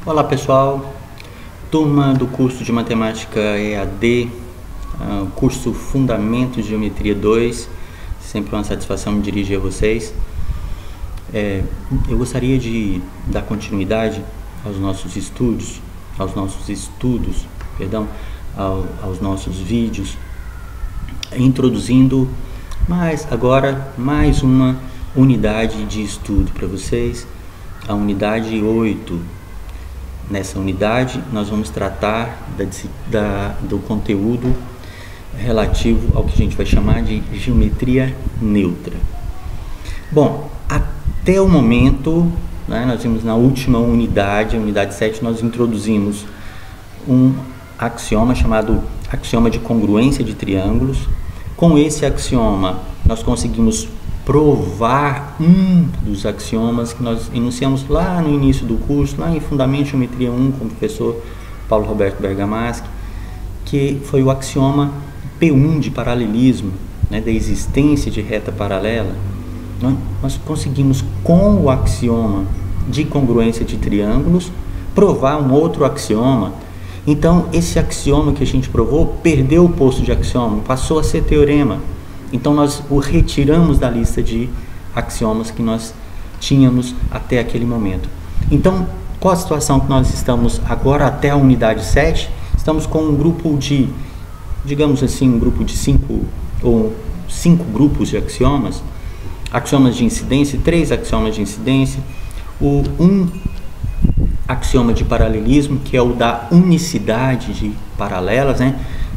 Olá pessoal, turma do curso de Matemática EAD, curso Fundamentos de Geometria 2, sempre uma satisfação me dirigir a vocês. Eu gostaria de dar continuidade aos nossos estudos, aos nossos vídeos, introduzindo mais uma unidade de estudo para vocês, a unidade 8. Nessa unidade nós vamos tratar do conteúdo relativo ao que a gente vai chamar de geometria neutra. Bom, até o momento, nós vimos na última unidade, a unidade 7, nós introduzimos um axioma chamado axioma de congruência de triângulos. Com esse axioma nós conseguimos provar um dos axiomas que nós enunciamos lá no início do curso, lá em Fundamentos de Geometria 1, com o professor Paulo Roberto Bergamaschi, que foi o axioma P1 de paralelismo, da existência de reta paralela. Nós conseguimos, com o axioma de congruência de triângulos, provar um outro axioma. Então, esse axioma que a gente provou perdeu o posto de axioma, passou a ser teorema. Então, nós o retiramos da lista de axiomas que nós tínhamos até aquele momento. Então, qual a situação que nós estamos agora até a unidade 7? Estamos com um grupo de, digamos assim, um grupo de 5 grupos de axiomas de incidência, 3 axiomas de incidência, um axioma de paralelismo, que é o da unicidade de paralelas,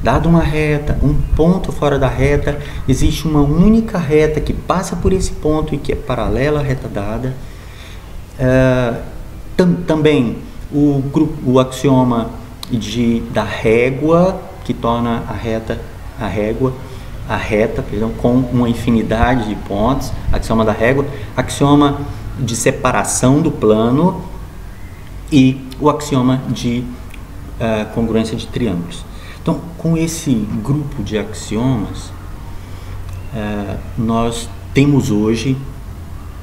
Dado uma reta, um ponto fora da reta, existe uma única reta que passa por esse ponto e que é paralela à reta dada. Também o axioma da régua, que torna a reta com uma infinidade de pontos, axioma da régua, axioma de separação do plano e o axioma de congruência de triângulos. Então, com esse grupo de axiomas, nós temos hoje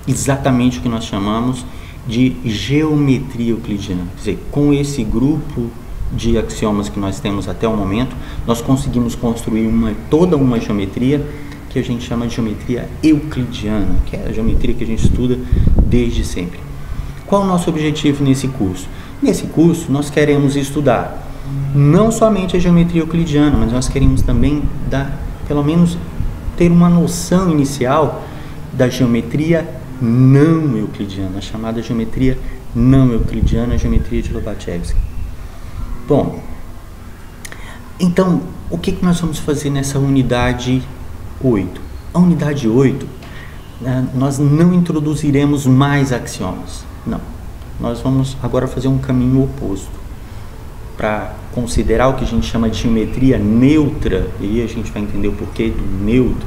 exatamente o que nós chamamos de geometria euclidiana. Quer dizer, com esse grupo de axiomas que nós temos até o momento, nós conseguimos construir toda uma geometria que a gente chama de geometria euclidiana, que é a geometria que a gente estuda desde sempre. Qual é o nosso objetivo nesse curso? Nesse curso, nós queremos estudar não somente a geometria euclidiana, mas nós queremos também pelo menos ter uma noção inicial da geometria não euclidiana, a chamada geometria não euclidiana, a geometria de Lobachevsky. Bom, então, o que nós vamos fazer nessa unidade 8? A unidade 8, nós não introduziremos mais axiomas, não. Nós vamos agora fazer um caminho oposto, para considerar o que a gente chama de geometria neutra, e aí a gente vai entender o porquê do neutro.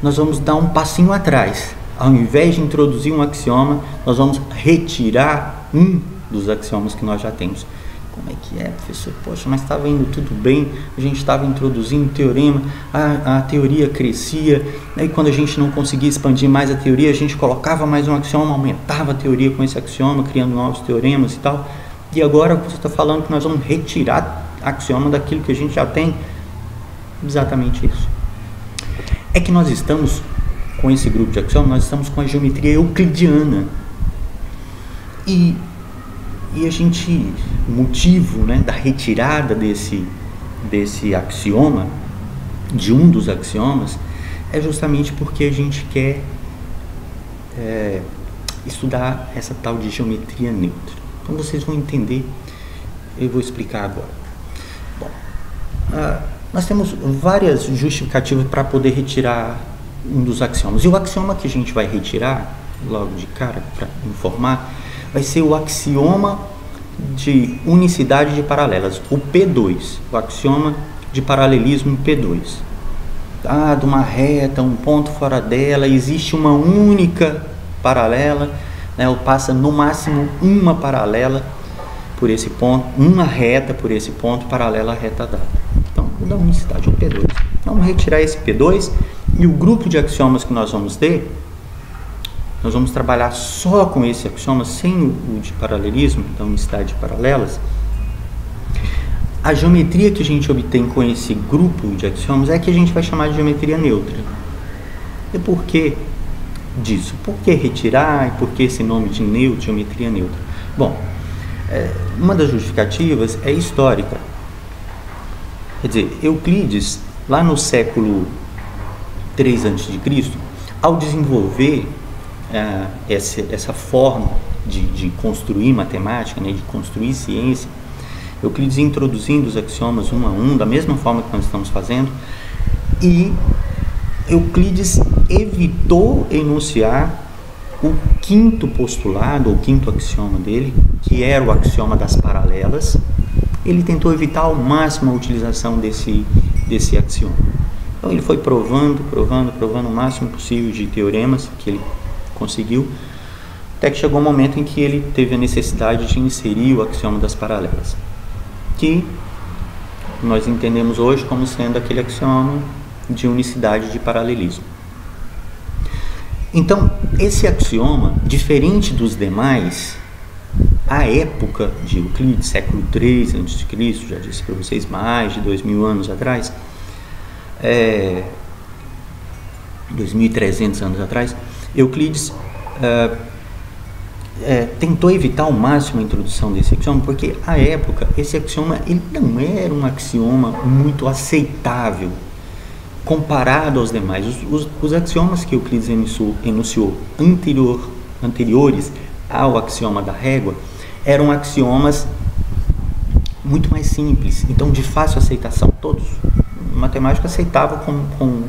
Nós vamos dar um passinho atrás. Ao invés de introduzir um axioma, nós vamos retirar um dos axiomas que nós já temos. Como é que é, professor? Poxa, mas estava indo tudo bem, a gente estava introduzindo teorema, a teoria crescia, aí quando a gente não conseguia expandir mais a teoria, a gente colocava mais um axioma, aumentava a teoria com esse axioma, criando novos teoremas e tal. E agora você está falando que nós vamos retirar axioma daquilo que a gente já tem? Exatamente isso. É que nós estamos com esse grupo de axiomas, nós estamos com a geometria euclidiana. E o motivo da retirada desse axioma, de um dos axiomas, é justamente porque a gente quer estudar essa tal de geometria neutra. Então vocês vão entender, eu vou explicar agora. Bom, nós temos várias justificativas para poder retirar um dos axiomas. E o axioma que a gente vai retirar, logo de cara, para informar, vai ser o axioma de unicidade de paralelas, o P2, o axioma de paralelismo P2. Dado uma reta, um ponto fora dela, existe uma única paralela, ou passa no máximo uma paralela por esse ponto, uma reta por esse ponto paralela à reta dada. Então, vou dar unicidade, o P2. Vamos retirar esse P2 e o grupo de axiomas que nós vamos ter nós vamos trabalhar só com esse axioma, sem o de paralelismo, da unicidade de paralelas. A geometria que a gente obtém com esse grupo de axiomas é que a gente vai chamar de geometria neutra. E por que disso? Por que retirar e por que esse nome de geometria neutra? Bom, uma das justificativas é histórica. Quer dizer, Euclides, lá no século III a.C., ao desenvolver essa forma de construir matemática, né, de construir ciência, Euclides introduzindo os axiomas um a um, da mesma forma que nós estamos fazendo, e Euclides evitou enunciar o quinto postulado, ou quinto axioma dele, que era o axioma das paralelas. Ele tentou evitar ao máximo a utilização desse axioma. Então ele foi provando o máximo possível de teoremas que ele conseguiu, até que chegou um momento em que ele teve a necessidade de inserir o axioma das paralelas, que nós entendemos hoje como sendo aquele axioma de unicidade de paralelismo. Então, esse axioma, diferente dos demais, à época de Euclides, século III a.C., já disse para vocês, mais de 2000 anos atrás, 2.300 anos atrás, Euclides tentou evitar ao máximo a introdução desse axioma, porque à época esse axioma ele não era um axioma muito aceitável comparado aos demais. Os axiomas que Euclides enunciou anteriores ao axioma da régua eram axiomas muito mais simples, então de fácil aceitação. Todos matemáticos aceitavam com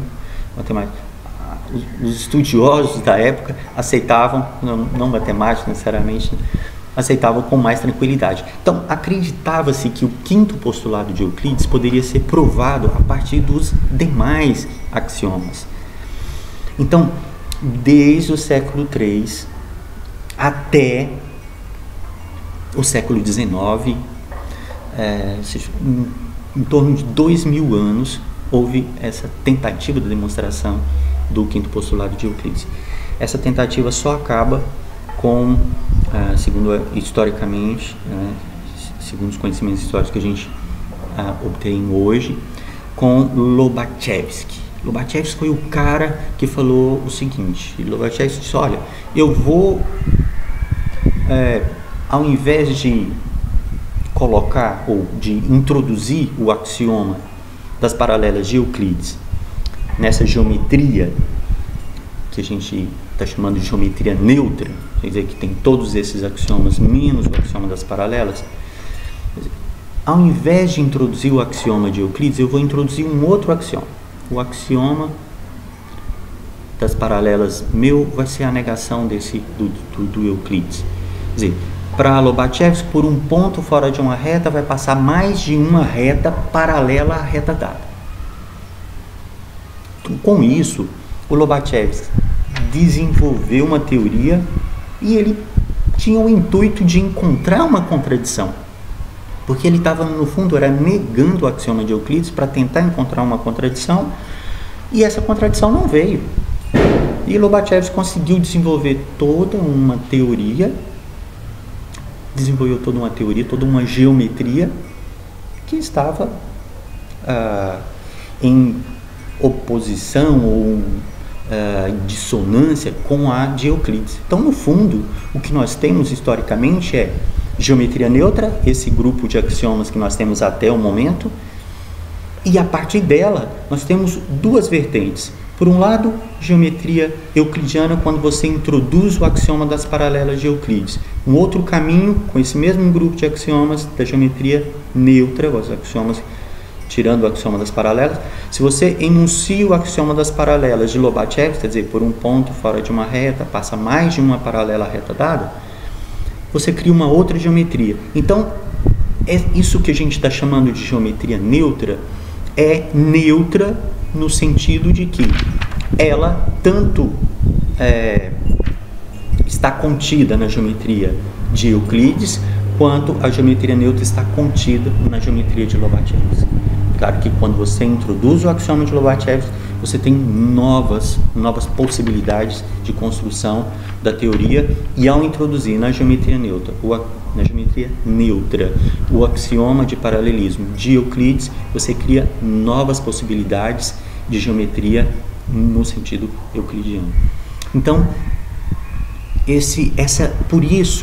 matemática. Os estudiosos da época aceitavam, não matemáticos necessariamente, aceitavam com mais tranquilidade. Então, acreditava-se que o quinto postulado de Euclides poderia ser provado a partir dos demais axiomas. Então, desde o século III até o século XIX, em torno de 2000 anos, houve essa tentativa de demonstração do quinto postulado de Euclides. Essa tentativa só acaba com, historicamente, segundo os conhecimentos históricos que a gente obtém hoje, com Lobachevsky. Lobachevsky foi o cara que falou o seguinte: Lobachevsky disse, olha, eu vou, ao invés de colocar ou de introduzir o axioma das paralelas de Euclides nessa geometria que a gente está chamando de geometria neutra, quer dizer que tem todos esses axiomas menos o axioma das paralelas, ao invés de introduzir o axioma de Euclides, eu vou introduzir um outro axioma. O axioma das paralelas meu vai ser a negação do Euclides. Quer dizer, para Lobachevsky, por um ponto fora de uma reta vai passar mais de uma reta paralela à reta dada. Então, com isso, o Lobachevsky desenvolveu uma teoria e ele tinha o intuito de encontrar uma contradição, porque ele estava, no fundo, era negando o axioma de Euclides para tentar encontrar uma contradição, e essa contradição não veio. E Lobachevsky conseguiu desenvolver toda uma teoria, toda uma geometria que estava em oposição ou dissonância com a de Euclides. Então, no fundo, o que nós temos historicamente é geometria neutra, esse grupo de axiomas que nós temos até o momento, e a partir dela nós temos duas vertentes. Por um lado, geometria euclidiana, quando você introduz o axioma das paralelas de Euclides. Um outro caminho, com esse mesmo grupo de axiomas da geometria neutra, os axiomas tirando o axioma das paralelas, se você enuncia o axioma das paralelas de Lobachevsky, quer dizer, por um ponto fora de uma reta, passa mais de uma paralela à reta dada, você cria uma outra geometria. Então, isso que a gente está chamando de geometria neutra, é neutra no sentido de que ela tanto está contida na geometria de Euclides, quanto a geometria neutra está contida na geometria de Lobachevsky. Claro que quando você introduz o axioma de Lobachevsky, você tem novas possibilidades de construção da teoria, e ao introduzir na geometria neutra o axioma de paralelismo de Euclides, você cria novas possibilidades de geometria no sentido euclidiano. Então,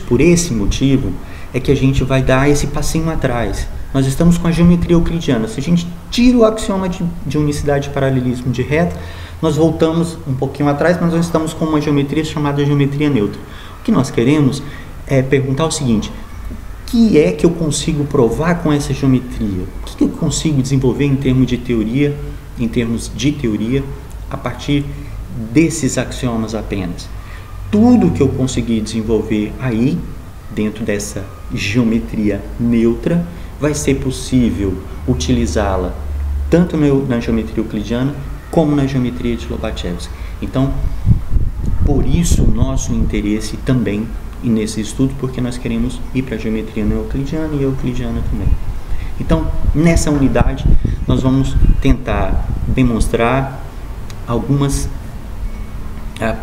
por esse motivo é que a gente vai dar esse passinho atrás. Nós estamos com a geometria euclidiana. Se a gente tira o axioma de unicidade de paralelismo de reta, nós voltamos um pouquinho atrás, mas nós estamos com uma geometria chamada geometria neutra. O que nós queremos é perguntar o seguinte: o que é que eu consigo provar com essa geometria? O que eu consigo desenvolver em termos de teoria, a partir desses axiomas apenas? Tudo que eu conseguir desenvolver aí, dentro dessa geometria neutra, vai ser possível utilizá-la tanto na geometria euclidiana como na geometria de Lobachevsky. Então, por isso o nosso interesse também nesse estudo, porque nós queremos ir para a geometria não euclidiana e euclidiana também. Então, nessa unidade, nós vamos tentar demonstrar algumas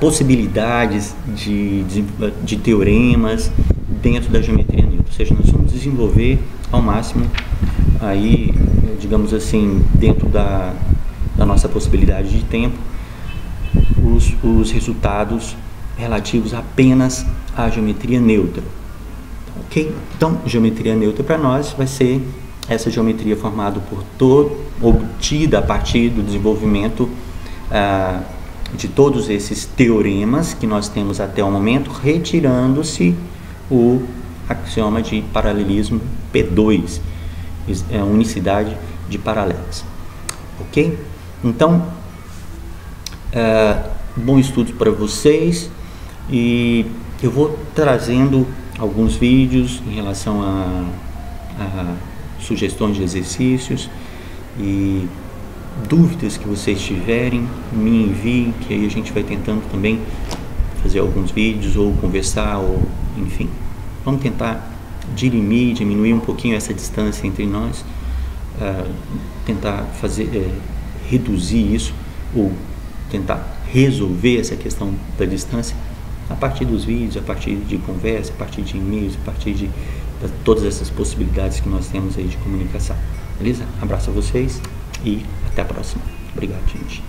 possibilidades de teoremas dentro da geometria neutra. Ou seja, nós vamos desenvolver ao máximo, aí, digamos assim, dentro da nossa possibilidade de tempo, os resultados relativos apenas à geometria neutra. Ok? Então, geometria neutra para nós vai ser essa geometria formada obtida a partir do desenvolvimento de todos esses teoremas que nós temos até o momento, retirando-se o axioma de paralelismo P2, unicidade de paralelas. Ok? Então, bom estudo para vocês, e eu vou trazendo alguns vídeos em relação a sugestões de exercícios, e dúvidas que vocês tiverem, me enviem, que aí a gente vai tentando também fazer alguns vídeos, ou conversar, ou enfim, vamos tentar diminuir um pouquinho essa distância entre nós, tentar reduzir isso, ou tentar resolver essa questão da distância a partir dos vídeos, a partir de conversa, a partir de e-mails, a partir de todas essas possibilidades que nós temos aí de comunicação. Beleza? Abraço a vocês e até a próxima. Obrigado, gente.